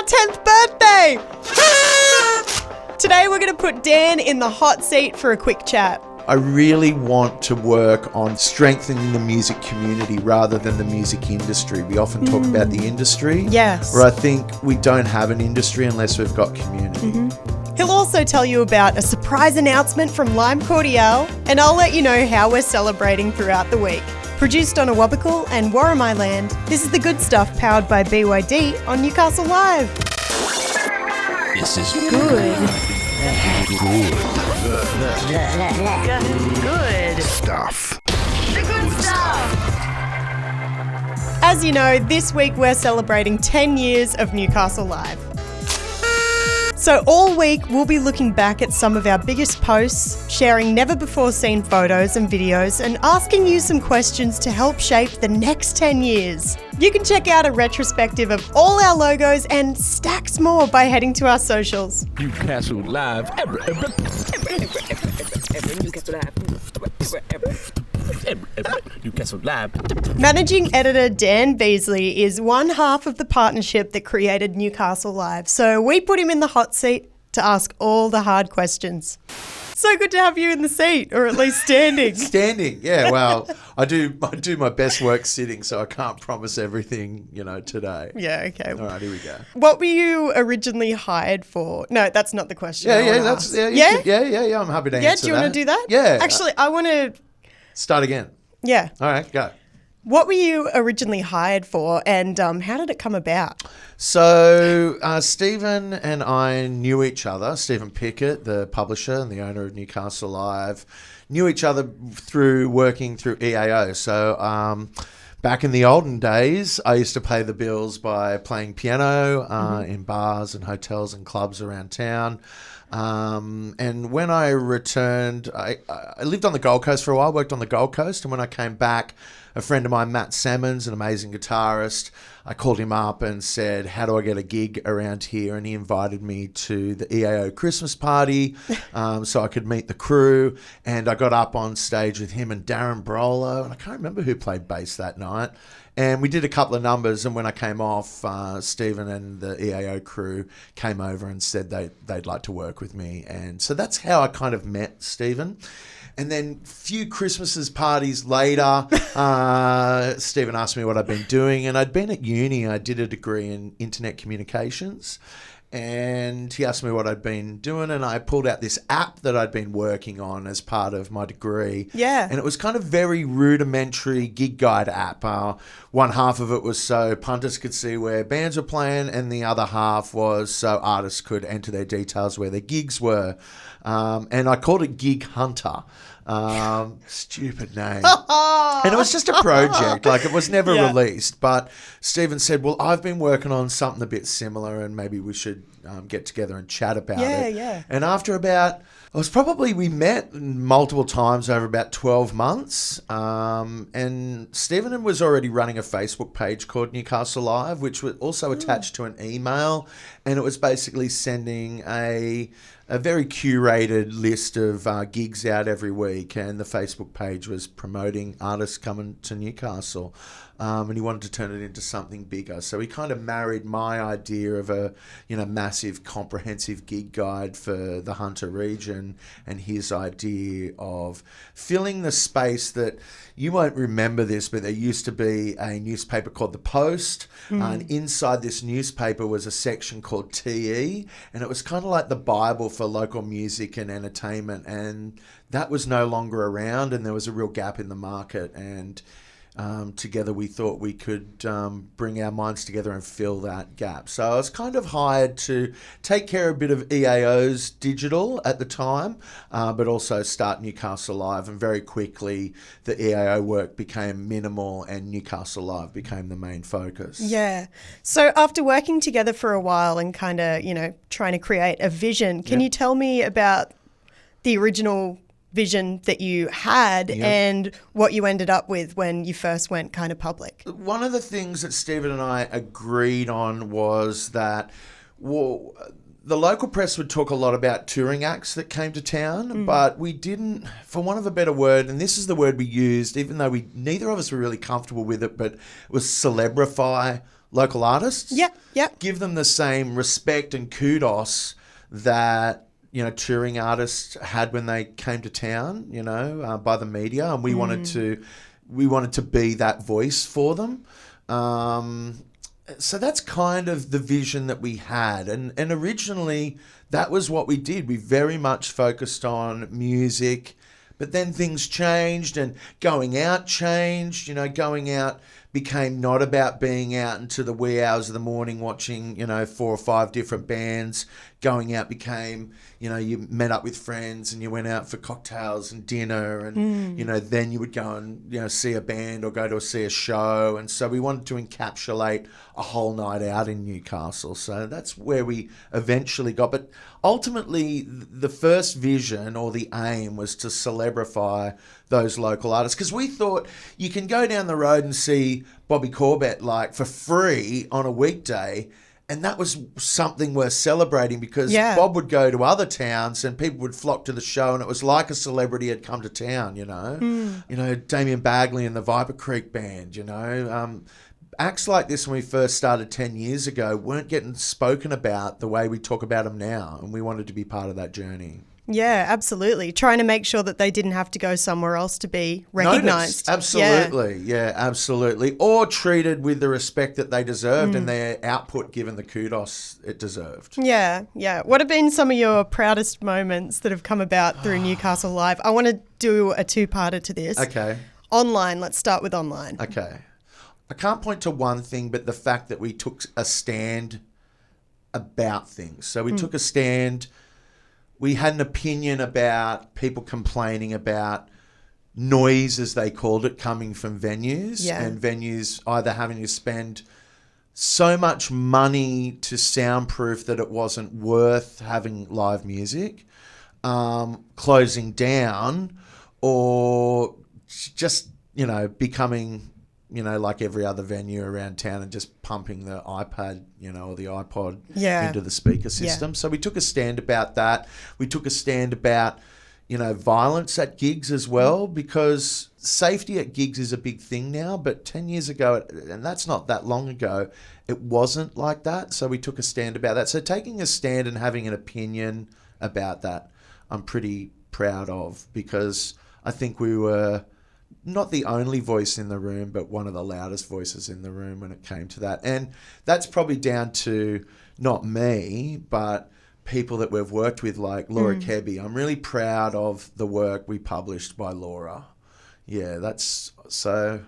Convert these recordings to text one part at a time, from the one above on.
10th birthday! Today we're going to put Dan in the hot seat for a quick chat. I really want to work on strengthening the music community rather than the music industry. We often talk about the industry. Yes. Where I think we don't have an industry unless we've got community. He'll also tell you about a surprise announcement from Lime Cordiale, and I'll let you know how we're celebrating throughout the week. Produced on Awabakal and Warramai Land, this is The Good Stuff powered by BYD on Newcastle Live. This is Good. good stuff. The Good Stuff. As you know, this week we're celebrating 10 years of Newcastle Live. So all week we'll be looking back at some of our biggest posts, sharing never-before-seen photos and videos, and asking you some questions to help shape the next 10 years. You can check out a retrospective of all our logos and stacks more by heading to our socials. Newcastle Live. Newcastle Live. Managing Editor Dan Beazley is one half of the partnership that created Newcastle Live, so we put him in the hot seat to ask all the hard questions. So good to have you in the seat, or at least standing. Standing, yeah. Well, I do my best work sitting, so I can't promise everything, today. Yeah, okay. All right, here we go. What were you originally hired for? No, that's not the question. Yeah, I yeah, wanna that's ask. yeah. I'm happy to answer that. Yeah, do you want to do that? Yeah. Actually, I want to. Start again. Yeah. All right, go. What were you originally hired for, and how did it come about? So Stephen and I knew each other. Stephen Pickett, the publisher and the owner of Newcastle Live, knew each other through working through EAO. So back in the olden days, I used to pay the bills by playing piano in bars and hotels and clubs around town. And when I returned, I lived on the Gold Coast for a while, worked on the Gold Coast. And when I came back, a friend of mine, Matt Salmons, an amazing guitarist, I called him up and said, how do I get a gig around here? And he invited me to the EAO Christmas party so I could meet the crew. And I got up on stage with him and Darren Brolo, and I can't remember who played bass that night. And we did a couple of numbers, and when I came off, Stephen and the EAO crew came over and said they'd like to work with me. And so that's how I kind of met Stephen. And then a few Christmases parties later, Stephen asked me what I'd been doing. And I'd been at uni. I did a degree in internet communications. And he asked me what I'd been doing, and I pulled out this app that I'd been working on as part of my degree. Yeah. And it was kind of very rudimentary gig guide app. One half of it was so punters could see where bands were playing, and the other half was so artists could enter their details where their gigs were. And I called it Gig Hunter. Stupid name. And it was just a project, like it was never released. But Stephen said, well, I've been working on something a bit similar, and maybe we should get together and chat about it. Yeah. And after we met multiple times over about 12 months. And Stephen was already running a Facebook page called Newcastle Live, which was also attached to an email. And it was basically sending a very curated list of gigs out every week, and the Facebook page was promoting artists coming to Newcastle, and he wanted to turn it into something bigger. So he kind of married my idea of a massive comprehensive gig guide for the Hunter region and his idea of filling the space that you won't remember this, but there used to be a newspaper called The Post, and inside this newspaper was a section called TE, and it was kind of like the Bible for local music and entertainment, and that was no longer around, and there was a real gap in the market, and together we thought we could bring our minds together and fill that gap. So I was kind of hired to take care of a bit of EAO's digital at the time, but also start Newcastle Live, and very quickly the EAO work became minimal and Newcastle Live became the main focus. Yeah. So after working together for a while and kind of, trying to create a vision, can you tell me about the original vision that you had and what you ended up with when you first went kind of public? One of the things that Stephen and I agreed on was that the local press would talk a lot about touring acts that came to town, but we didn't, for want of a better word, and this is the word we used, even though neither of us were really comfortable with it, but it was celebrify local artists. Yeah. Give them the same respect and kudos that, you know, touring artists had when they came to town, you know, by the media. And we wanted to be that voice for them. So that's kind of the vision that we had. And originally, that was what we did. We very much focused on music, but then things changed and going out changed. You know, going out became not about being out into the wee hours of the morning watching, you know, 4 or 5 different bands. Going out became, you know, you met up with friends and you went out for cocktails and dinner and, you know, then you would go and, you know, see a band or go to see a show. And so we wanted to encapsulate a whole night out in Newcastle. So that's where we eventually got. But ultimately, the first vision or the aim was to celebrify those local artists, because we thought you can go down the road and see Bobby Corbett like for free on a weekday. And that was something worth celebrating, because Bob would go to other towns and people would flock to the show, and it was like a celebrity had come to town, you know. You know, Damien Bagley and the Viper Creek Band, you know. Acts like this when we first started 10 years ago weren't getting spoken about the way we talk about them now, and we wanted to be part of that journey. Yeah, absolutely. Trying to make sure that they didn't have to go somewhere else to be recognised. Absolutely. Yeah, absolutely. Or treated with the respect that they deserved and their output given the kudos it deserved. Yeah. What have been some of your proudest moments that have come about through Newcastle Live? I want to do a 2-parter to this. Okay. Online. Let's start with online. Okay. I can't point to one thing, but the fact that we took a stand about things. So we took a stand. We had an opinion about people complaining about noise, as they called it, coming from venues, and venues either having to spend so much money to soundproof that it wasn't worth having live music, closing down, or just, you know, becoming, you know, like every other venue around town and just pumping the iPad, you know, or the iPod into the speaker system. So we took a stand about that. We took a stand about, you know, violence at gigs as well, because safety at gigs is a big thing now, but 10 years ago, and that's not that long ago, it wasn't like that. So we took a stand about that. So taking a stand and having an opinion about that, I'm pretty proud of, because I think we were not the only voice in the room, but one of the loudest voices in the room when it came to that. And that's probably down to not me, but people that we've worked with, like Laura Kebby. I'm really proud of the work we published by Laura. Yeah, that's so.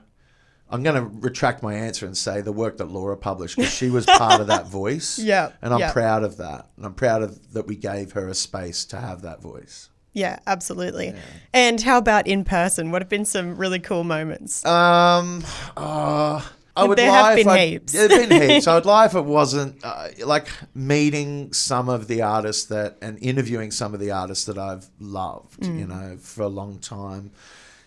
I'm going to retract my answer and say the work that Laura published, because she was part of that voice. And I'm proud of that. And I'm proud of that we gave her a space to have that voice. Yeah, absolutely. Yeah. And how about in person? What have been some really cool moments? There have been heaps. There have been heaps. I would lie if it wasn't like meeting some of the artists and interviewing some of the artists that I've loved, you know, for a long time.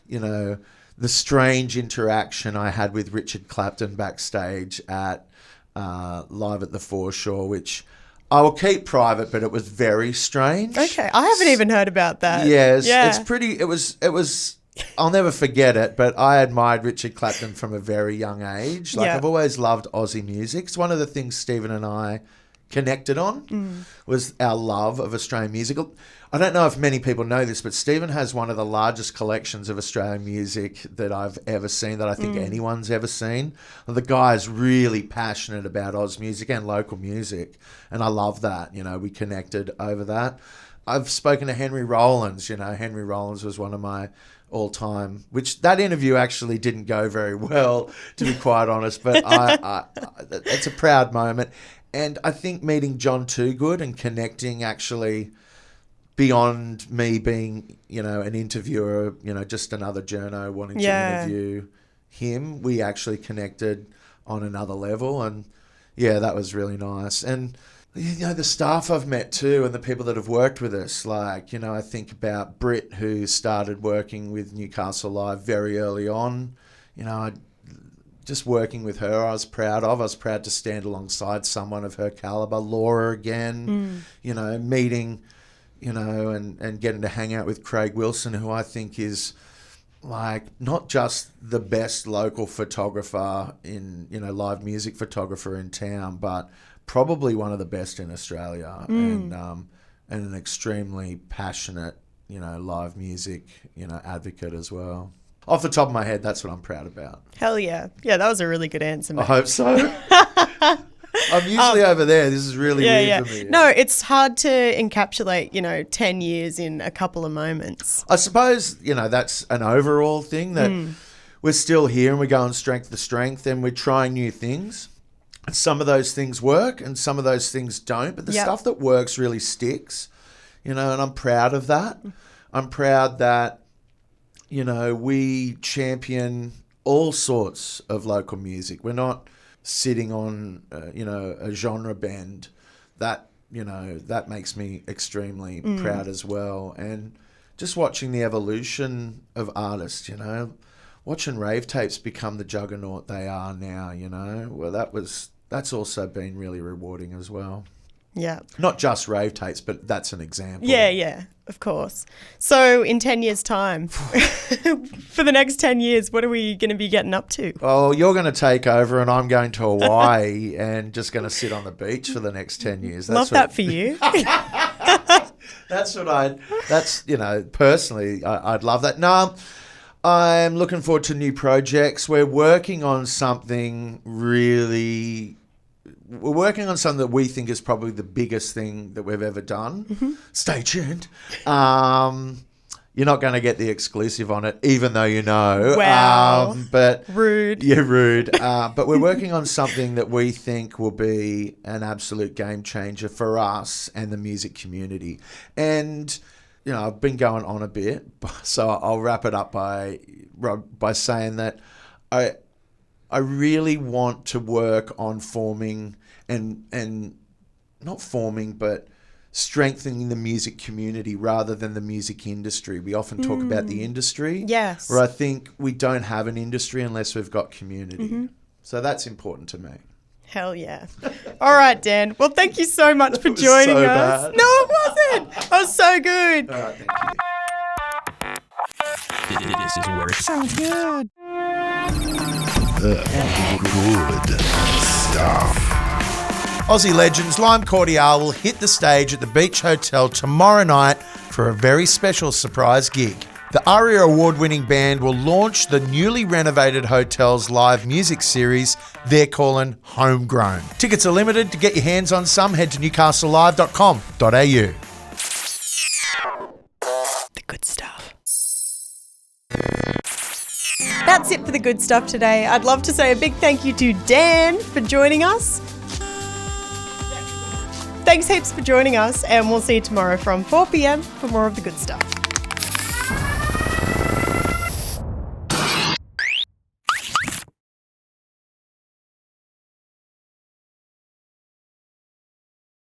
You know, the strange interaction I had with Richard Clapton backstage at Live at the Foreshore, which I will keep private, but it was very strange. Okay, I haven't even heard about that. Yes, it's pretty. It was. I'll never forget it. But I admired Richard Clapton from a very young age. Like I've always loved Aussie music. It's one of the things Stephen and I connected on was our love of Australian music. I don't know if many people know this, but Stephen has one of the largest collections of Australian music that I've ever seen, that I think anyone's ever seen. And the guy is really passionate about Oz music and local music, and I love that. You know, we connected over that. I've spoken to Henry Rollins. You know, Henry Rollins was one of my all-time, which that interview actually didn't go very well, to be quite honest, but I it's a proud moment. And I think meeting John Toogood and connecting actually beyond me being, you know, an interviewer, you know, just another journo wanting to interview him, we actually connected on another level. And yeah, that was really nice. And, you know, the staff I've met too, and the people that have worked with us, like, you know, I think about Britt, who started working with Newcastle Live very early on. You know, just working with her, I was proud of. I was proud to stand alongside someone of her caliber. Laura again, you know, meeting, you know, and getting to hang out with Craig Wilson, who I think is like not just the best local photographer in, live music photographer in town, but probably one of the best in Australia, and an extremely passionate, live music, advocate as well. Off the top of my head, that's what I'm proud about. Hell yeah. Yeah, that was a really good answer, mate. I hope so. I'm usually over there. This is really weird for me. Yeah. No, it's hard to encapsulate, 10 years in a couple of moments. I suppose, that's an overall thing that we're still here and we're going strength to strength and we're trying new things. And some of those things work and some of those things don't. But the stuff that works really sticks, and I'm proud of that. I'm proud that, we champion all sorts of local music. We're not sitting on, a genre bend. That makes me extremely proud as well. And just watching the evolution of artists, watching rave tapes become the juggernaut they are now, well, that's also been really rewarding as well. Yeah. Not just rave tapes, but that's an example. Yeah, of course. So in 10 years' time, for the next 10 years, what are we going to be getting up to? Well, you're going to take over and I'm going to Hawaii and just going to sit on the beach for the next 10 years. Love that for you. Personally, I'd love that. No, I'm looking forward to new projects. We're working on something that we think is probably the biggest thing that we've ever done. Mm-hmm. Stay tuned. You're not going to get the exclusive on it, even though you know. Wow. But rude. Yeah, rude. But we're working on something that we think will be an absolute game changer for us and the music community. And, I've been going on a bit, so I'll wrap it up by saying that I really want to work on forming and not forming, but strengthening the music community rather than the music industry. We often talk about the industry. Yes. Where I think we don't have an industry unless we've got community. Mm-hmm. So that's important to me. Hell yeah. All right, Dan. Well, thank you so much for joining us. Bad. No, it wasn't. That was so good. All right, thank you. This is work. Sounds good. Good stuff. Aussie legends Lime Cordiale will hit the stage at the Beach Hotel tomorrow night for a very special surprise gig. The ARIA award-winning band will launch the newly renovated hotel's live music series they're calling Homegrown. Tickets are limited. To get your hands on some, head to newcastlelive.com.au. The good stuff. That's it for the good stuff today. I'd love to say a big thank you to Dan for joining us. Thanks heaps for joining us, and we'll see you tomorrow from 4 p.m. for more of the good stuff.